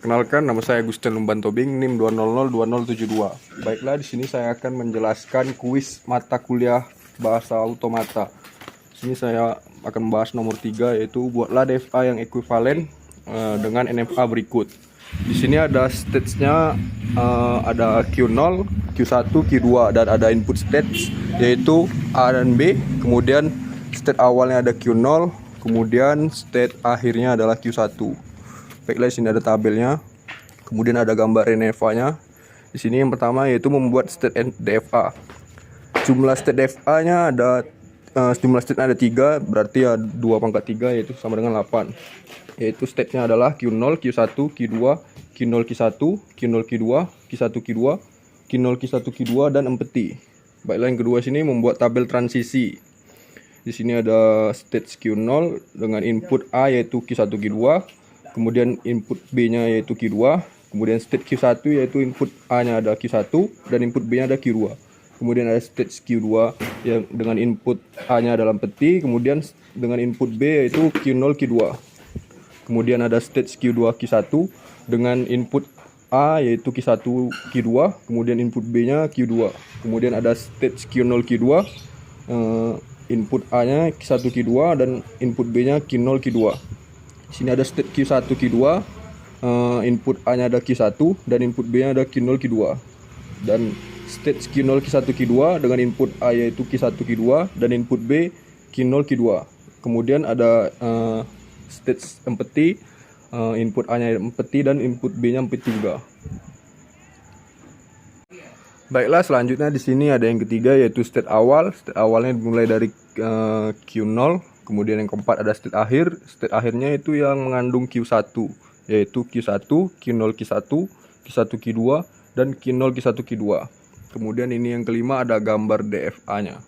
Perkenalkan, nama saya Gusten Lumban Tobing, NIM 2002072. Baiklah, di sini saya akan menjelaskan kuis mata kuliah bahasa automata. Di sini saya akan membahas nomor 3, yaitu buatlah DFA yang ekuivalen dengan NFA berikut. Di sini ada stage-nya, ada Q0, Q1, Q2, dan ada input stage yaitu A dan B. Kemudian state awalnya ada Q0, kemudian state akhirnya adalah Q1. Baiklah, di sini ada tabelnya. Kemudian ada gambar NFA-nya. Di sini yang pertama yaitu membuat state DFA. Jumlah state DFA-nya ada jumlah state-nya ada 3, berarti ya 2 pangkat 3 yaitu sama dengan 8. Yaitu state-nya adalah Q0, Q1, Q2, Q0, Q1, Q0, Q2, Q1, Q2, Q0, Q1, Q2 dan empty. Baiklah, yang kedua sini membuat tabel transisi. Di sini ada state Q0 dengan input A yaitu Q1, Q2, kemudian input B-nya yaitu Q2, kemudian state Q1 yaitu input A-nya ada Q1 dan input B-nya ada Q2. Kemudian ada state Q2 yang dengan input A-nya dalam peti, kemudian dengan input B yaitu Q0, Q2. Kemudian ada state Q2, Q1 dengan input A yaitu Q1, Q2, kemudian input B-nya Q2. Kemudian ada state Q0, Q2, input A-nya Q1, Q2 dan input B-nya Q0, Q2. Sini ada state Q1, Q2, input A-nya ada Q1 dan input B-nya ada Q0, Q2. Dan state Q0, Q1, Q2 dengan input A yaitu Q1, Q2 dan input B Q0, Q2. Kemudian ada state empty, input A-nya empty dan input B-nya empty juga. Baiklah, selanjutnya di sini ada yang ketiga yaitu state awal. State awalnya dimulai dari Q0. Kemudian yang keempat ada state akhir. State akhirnya itu yang mengandung Q1, yaitu Q1, Q0, Q1, Q1, Q2, dan Q0, Q1, Q2. Kemudian ini yang kelima ada gambar DFA-nya.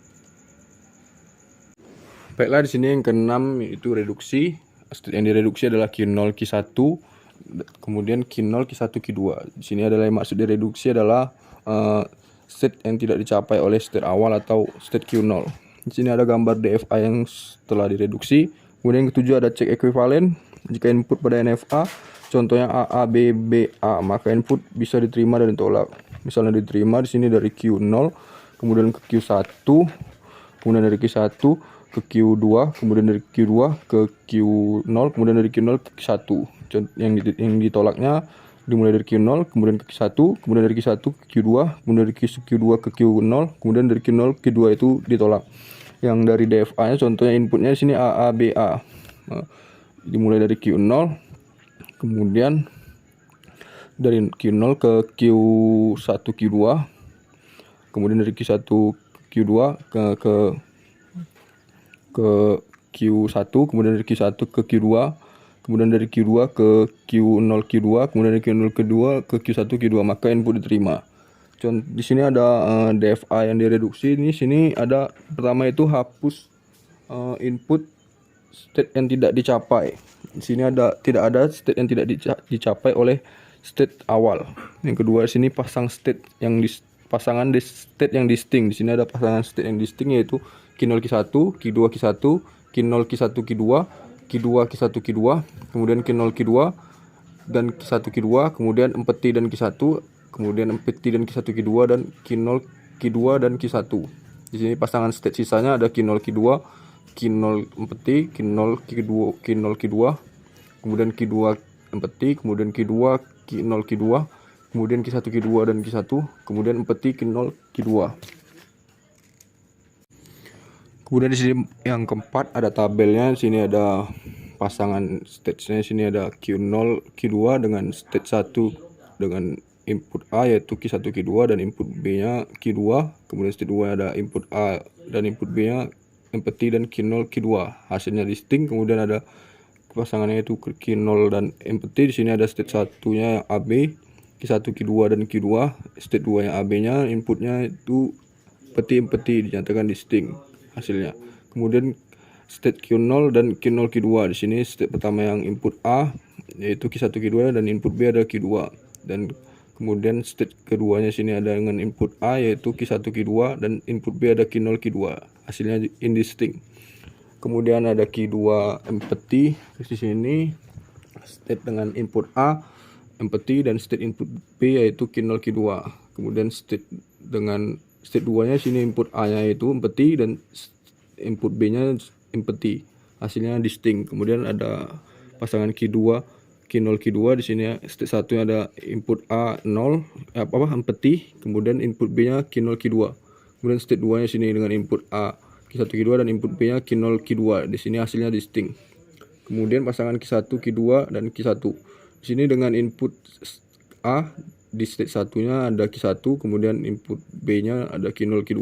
Baiklah, di sini yang keenam itu reduksi. State yang direduksi adalah Q0, Q1, kemudian Q0, Q1, Q2. Di sini adalah yang maksud direduksi adalah state yang tidak dicapai oleh state awal atau state Q0. Di sini ada gambar DFA yang setelah direduksi. Kemudian yang ketujuh ada cek ekuivalen. Jika input pada NFA, contohnya A, B, B, A, maka input bisa diterima dan ditolak. Misalnya diterima di sini dari Q0, kemudian ke Q1, kemudian dari Q1 ke Q2, kemudian dari Q2 ke Q0, kemudian dari Q0 ke Q1. Yang ditolaknya dimulai dari Q0, kemudian ke Q1, kemudian dari Q1 ke Q2, kemudian dari Q2 ke Q0, kemudian dari Q0 ke Q2 itu ditolak. Yang dari DFA-nya contohnya inputnya di sini A, B, A. Dimulai dari Q0, kemudian dari Q0 ke Q1, Q2, kemudian dari Q1 Q2 ke Q1, kemudian dari Q1 ke Q2, kemudian dari Q2 ke Q0, Q2, kemudian dari Q0 Q2 ke Q1 Q2, maka input diterima. Di sini ada DFA yang direduksi. Di sini ada pertama itu hapus input state yang tidak dicapai. Di sini tidak ada state yang tidak dicapai oleh state awal. Yang kedua di sini pasang state yang pasangan state yang distinct. Di sini ada pasangan state yang distinct yaitu Q0, Q1, Q2, Q1, Q0, Q1, Q2, Q2, Q1, Q2, kemudian Q0, Q2 dan Q1, Q2, kemudian empty dan Q1, kemudian empty dan Q1, Q2 dan Q0, Q2 dan Q1. Di sini pasangan state sisanya ada Q0, Q2, Q0 empty, Q0, Q2, Q0, Q2, kemudian Q2 empty, kemudian Q2, Q0, Q2, kemudian Q1, Q2 dan Q1, kemudian empty Q0, Q2. Kemudian di sini yang keempat ada tabelnya. Di sini ada pasangan stage-nya. Di sini ada Q0, Q2 dengan stage 1 dengan input A yaitu Q1, Q2 dan input B-nya Q2. Kemudian stage 2 ada input A dan input B-nya empty dan Q0, Q2. Hasilnya distinct. Kemudian ada pasangannya itu Q0 dan empty. Di sini ada stage 1-nya AB, Q1, Q2 dan Q2. Stage 2 yang AB-nya inputnya itu empty dinyatakan distinct hasilnya. Kemudian state Q0 dan Q0, Q2. Di sini state pertama yang input A yaitu Q1, Q2 dan input B ada Q2. Dan kemudian state keduanya sini ada dengan input A yaitu Q1, Q2 dan input B ada Q0, Q2. Hasilnya indistinct. Kemudian ada Q2 empty di sini state dengan input A empty, dan state input B yaitu Q0 Q2. Kemudian state 2 nya sini input A nya yaitu empty dan input B nya empty, hasilnya distinct. Kemudian ada pasangan Q0 Q2 di sini ya. State 1 nya ada input A 0 empty, kemudian input B nya Q0 Q2. Kemudian state 2 nya sini dengan input A Q1 Q2 dan input B nya Q0 Q2. Di sini hasilnya distinct. Kemudian pasangan Q1 Q2 dan Q1. Di sini dengan input A di state 1-nya ada Q1, kemudian input B-nya ada Q0 Q2.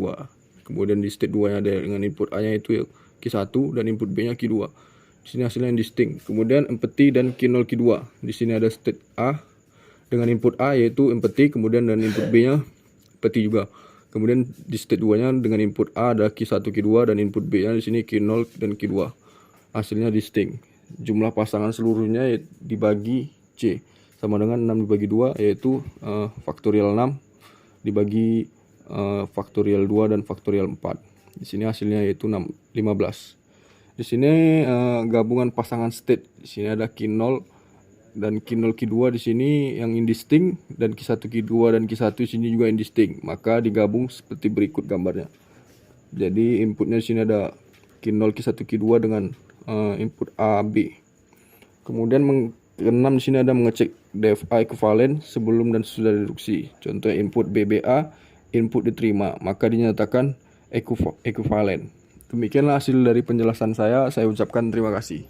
Kemudian di state 2-nya ada dengan input A-nya itu Q1 dan input B-nya Q2. Di sini hasilnya yang distinct. Kemudian empty dan Q0 Q2. Di sini ada state A dengan input A yaitu empty, kemudian dan input B-nya empty juga. Kemudian di state 2-nya dengan input A ada Q1 Q2 dan input B-nya di sini Q0 dan Q2. Hasilnya distinct. Jumlah pasangan seluruhnya dibagi C sama dengan 6 dibagi 2 yaitu faktorial 6 dibagi faktorial 2 dan faktorial 4. Di sini hasilnya yaitu 15. Di sini gabungan pasangan state. Di sini ada Q0 dan Q0 Q2 di sini yang indistinct dan Q1 Q2 dan Q1 di sini juga indistinct. Maka digabung seperti berikut gambarnya. Jadi inputnya di sini ada Q0 Q1 Q2 dengan input A B. Kemudian keenam di sini ada mengecek DFA ekivalen sebelum dan sesudah deduksi. Contoh input BBA, input diterima, maka dinyatakan ekivalen. Demikianlah hasil dari penjelasan saya. Saya ucapkan terima kasih.